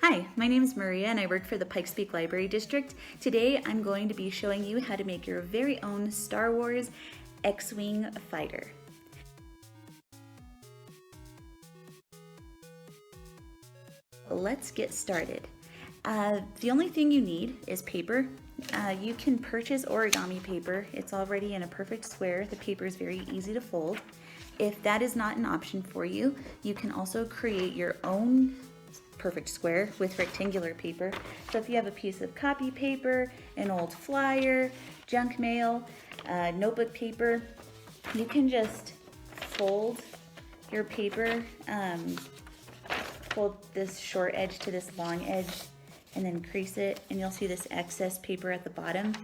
Hi, my name is Maria and I work for the Pikes Peak Library District. Today I'm going to be showing you how to make your very own Star Wars X-Wing fighter. Let's get started. The only thing you need is paper. You can purchase origami paper. It's already in a perfect square. The paper is very easy to fold. If that is not an option for you, you can also create your own perfect square with rectangular paper. So if you have a piece of copy paper, an old flyer, junk mail, notebook paper, you can just fold your paper, fold this short edge to this long edge and then crease it, and you'll see this excess paper at the bottom.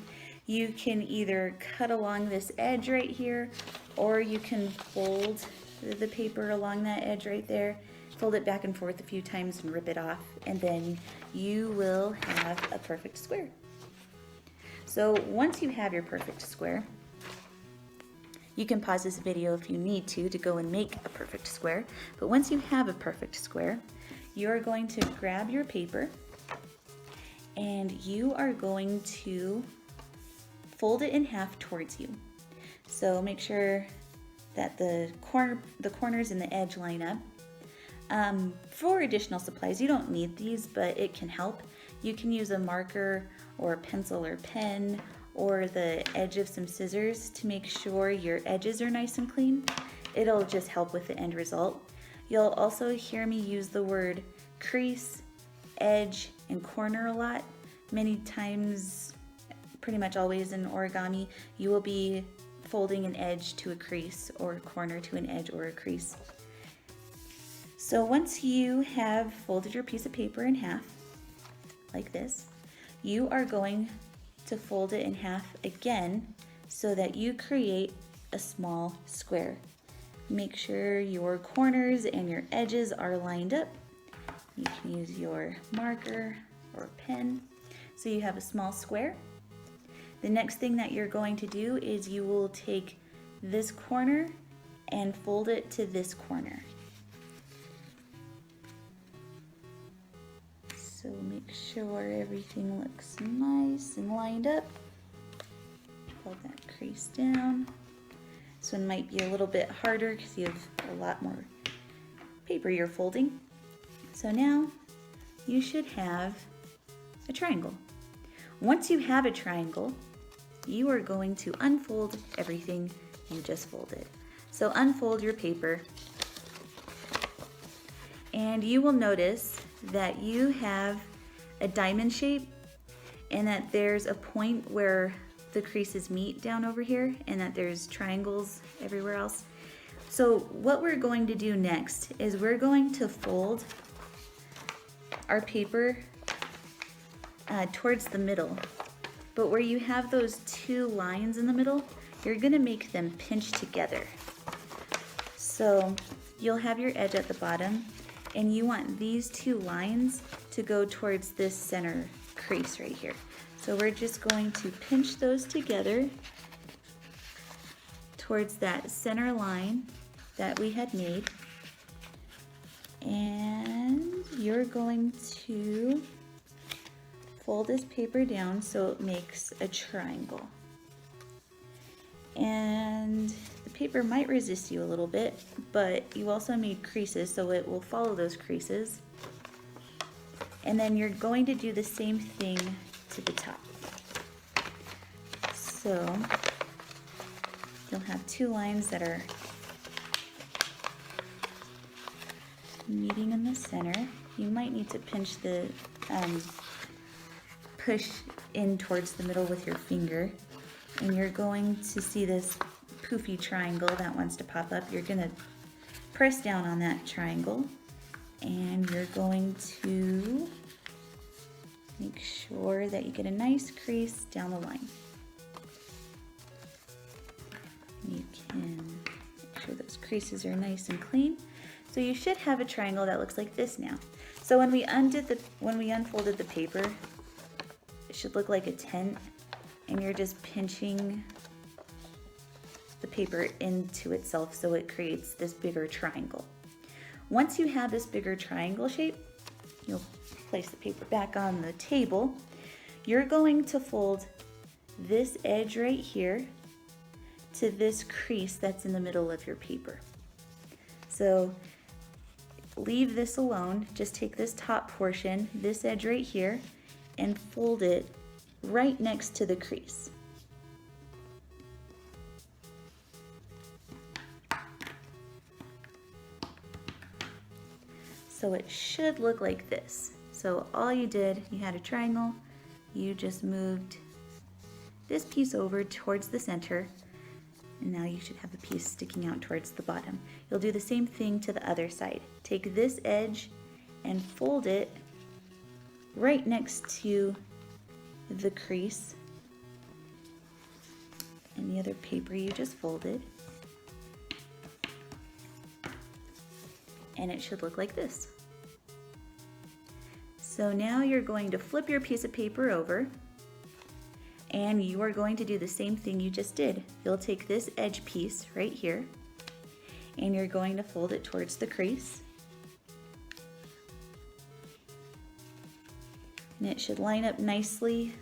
You can either cut along this edge right here, or you can fold the paper along that edge right there, fold it back and forth a few times and rip it off, and then you will have a perfect square. So once you have your perfect square, you can pause this video if you need to go and make a perfect square. But once you have a perfect square, you're going to grab your paper and you are going to fold it in half towards you. So make sure that the corners and the edge line up. For additional supplies, you don't need these, but it can help. You can use a marker or a pencil or pen or the edge of some scissors to make sure your edges are nice and clean. It'll just help with the end result. You'll also hear me use the word crease, edge, and corner a lot. Many times, pretty much always in origami, you will be folding an edge to a crease or a corner to an edge or a crease. So once you have folded your piece of paper in half, like this, you are going to fold it in half again so that you create a small square. Make sure your corners and your edges are lined up. You can use your marker or pen so you have a small square. The next thing that you're going to do is you will take this corner and fold it to this corner. So make sure everything looks nice and lined up. Hold that crease down. This one might be a little bit harder because you have a lot more paper you're folding. So now you should have a triangle. Once you have a triangle, you are going to unfold everything you just folded. So unfold your paper, and you will notice that you have a diamond shape and that there's a point where the creases meet down over here and that there's triangles everywhere else. So what we're going to do next is we're going to fold our paper towards the middle. But where you have those two lines in the middle, you're gonna make them pinch together. So you'll have your edge at the bottom, and you want these two lines to go towards this center crease right here. So we're just going to pinch those together towards that center line that we had made. And you're going to fold this paper down so it makes a triangle. And the paper might resist you a little bit, but you also made creases, so it will follow those creases. And then you're going to do the same thing to the top. So you'll have two lines that are meeting in the center. You might need to pinch the push in towards the middle with your finger, and you're going to see this poofy triangle that wants to pop up. You're going to press down on that triangle, and you're going to make sure that you get a nice crease down the line. You can make sure those creases are nice and clean. So you should have a triangle that looks like this now. So when we unfolded the paper, it should look like a tent, and you're just pinching the paper into itself so it creates this bigger triangle. Once you have this bigger triangle shape, You'll place the paper back on the table. You're going to fold this edge right here to this crease that's in the middle of your paper. So leave this alone, just take this top portion, this edge right here, and fold it right next to the crease. So it should look like this. So all you did, you had a triangle, you just moved this piece over towards the center, and now you should have a piece sticking out towards the bottom. You'll do the same thing to the other side. Take this edge and fold it right next to the crease and the other paper you just folded. And it should look like this. So now you're going to flip your piece of paper over, and you are going to do the same thing you just did. You'll take this edge piece right here, and you're going to fold it towards the crease. And it should line up nicely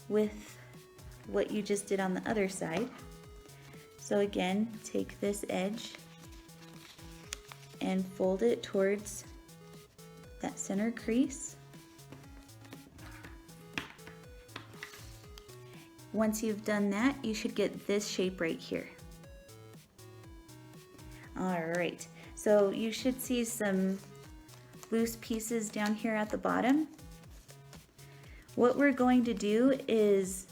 with what you just did on the other side. So again, take this edge and fold it towards that center crease. Once you've done that, you should get this shape right here. All right, so you should see some loose pieces down here at the bottom. What we're going to do is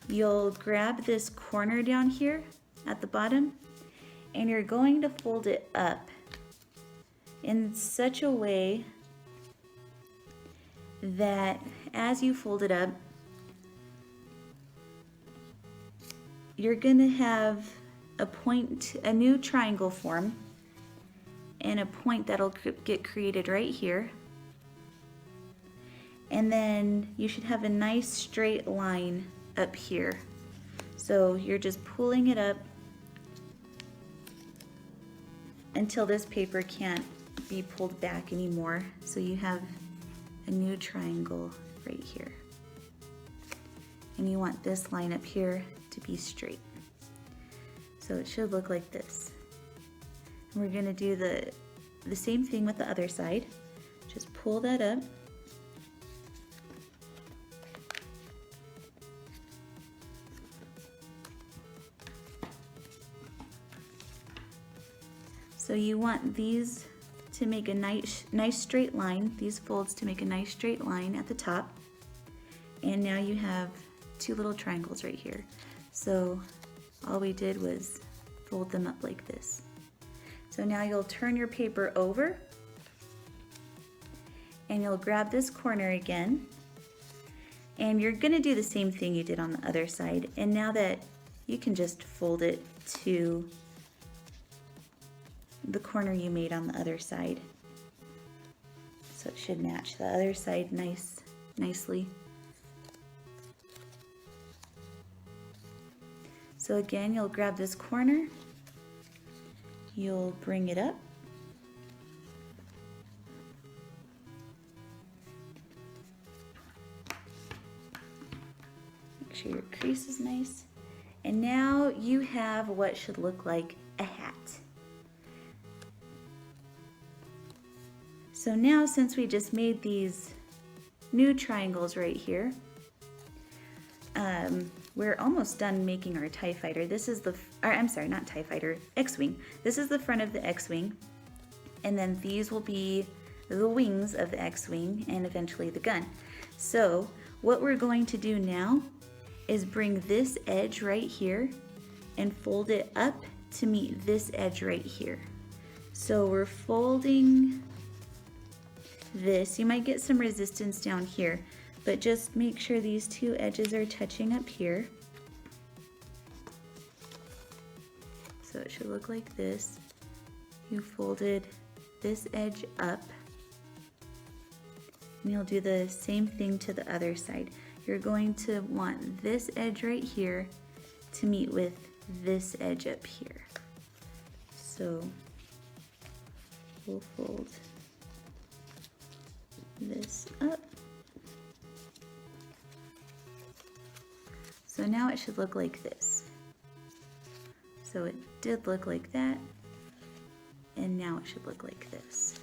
you'll grab this corner down here at the bottom, and you're going to fold it up in such a way that as you fold it up, you're gonna have a point, a new triangle form, and a point that'll get created right here. And then you should have a nice straight line up here. So you're just pulling it up until this paper can't be pulled back anymore. So you have a new triangle right here. And you want this line up here to be straight. So it should look like this. And we're gonna do the same thing with the other side. Just pull that up. So you want these to make a nice straight line, these folds to make a nice straight line at the top. And now you have two little triangles right here. So all we did was fold them up like this. So now you'll turn your paper over and you'll grab this corner again, and you're gonna do the same thing you did on the other side. And now that you can just fold it to the corner you made on the other side. So it should match the other side nicely. So again, you'll grab this corner, you'll bring it up, make sure your crease is nice, and now you have what should look like a hat. So now, since we just made these new triangles right here, we're almost done making our TIE fighter. This is I'm sorry, not TIE fighter, X-Wing. This is the front of the X-Wing, and then these will be the wings of the X-Wing and eventually the gun. So what we're going to do now is bring this edge right here and fold it up to meet this edge right here. So we're folding this. You might get some resistance down here, but just make sure these two edges are touching up here. So it should look like this. You folded this edge up, and you'll do the same thing to the other side. You're going to want this edge right here to meet with this edge up here. So we'll fold this up. So now it should look like this. So it did look like that, and now it should look like this.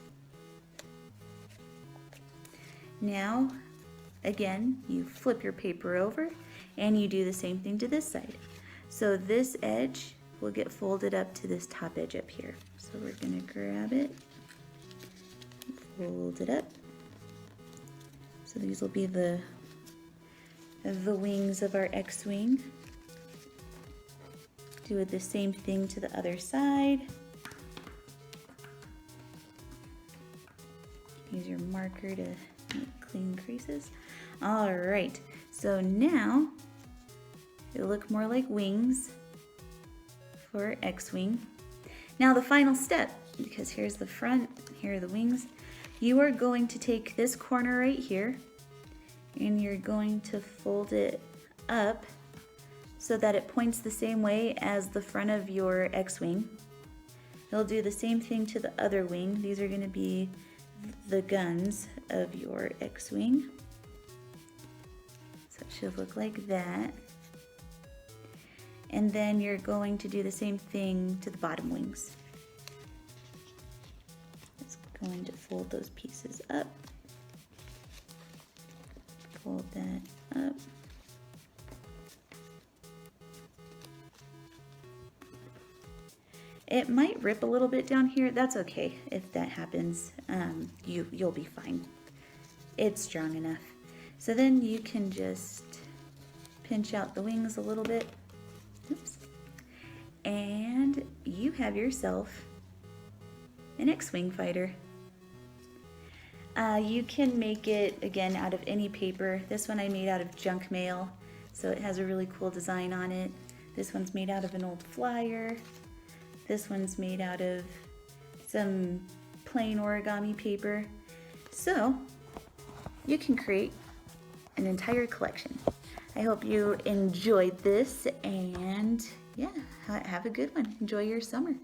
Now, again, you flip your paper over and you do the same thing to this side. So this edge will get folded up to this top edge up here. So we're gonna grab it, fold it up. So these will be the wings of our X-wing. Do the same thing to the other side. Use your marker to make clean creases. All right, so now it'll look more like wings for X-wing. Now the final step, because here's the front, here are the wings. You are going to take this corner right here and you're going to fold it up so that it points the same way as the front of your X-wing. You'll do the same thing to the other wing. These are going to be the guns of your X-wing. So it should look like that. And then you're going to do the same thing to the bottom wings. It's going to fold those pieces up. Fold that up. It might rip a little bit down here. That's okay if that happens. You'll be fine. It's strong enough. So then you can just pinch out the wings a little bit. Oops. And you have yourself an X-wing fighter. You can make it, again, out of any paper. This one I made out of junk mail, so it has a really cool design on it. This one's made out of an old flyer. This one's made out of some plain origami paper. So you can create an entire collection. I hope you enjoyed this, and yeah, have a good one. Enjoy your summer.